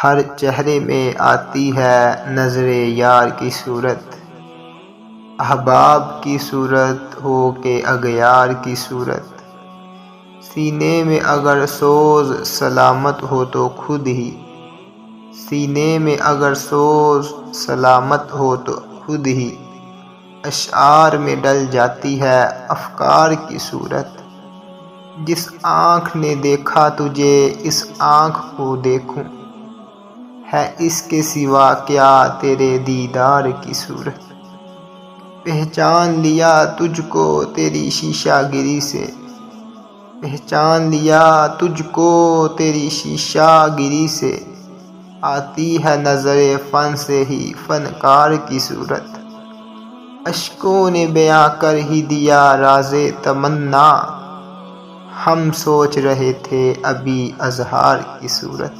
ہر چہرے میں آتی ہے نظر یار کی صورت، احباب کی صورت ہو کہ اغیار کی صورت۔ سینے میں اگر سوز سلامت ہو تو خود ہی، سینے میں اگر سوز سلامت ہو تو خود ہی اشعار میں ڈل جاتی ہے افکار کی صورت۔ جس آنکھ نے دیکھا تجھے اس آنکھ کو دیکھوں، ہے اس کے سوا کیا تیرے دیدار کی صورت۔ پہچان لیا تجھ کو تیری شیشہ گری سے، پہچان لیا تجھ کو تیری شیشہ گری سے، آتی ہے نظر فن سے ہی فنکار کی صورت۔ اشکوں نے بیاں کر ہی دیا راز تمنا، ہم سوچ رہے تھے ابھی اظہار کی صورت۔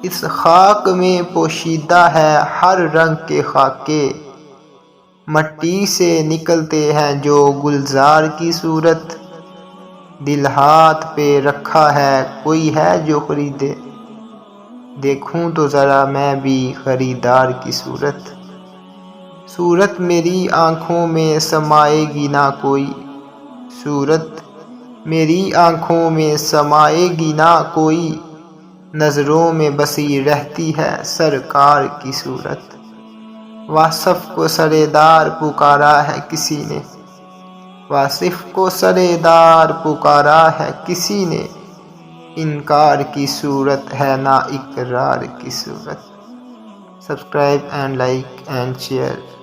اس خاک میں پوشیدہ ہے ہر رنگ کے خاکے، مٹی سے نکلتے ہیں جو گلزار کی صورت۔ دل ہاتھ پہ رکھا ہے کوئی ہے جو خریدے، دیکھوں تو ذرا میں بھی خریدار کی صورت۔ صورت میری آنکھوں میں سمائے گی نہ کوئی، صورت میری آنکھوں میں سمائے گی نہ کوئی، نظروں میں بسی رہتی ہے سرکار کی صورت۔ واصف کو سرے دار پکارا ہے کسی نے، واصف کو سرے دار پکارا ہے کسی نے، انکار کی صورت ہے نہ اقرار کی صورت۔ Subscribe and like and share.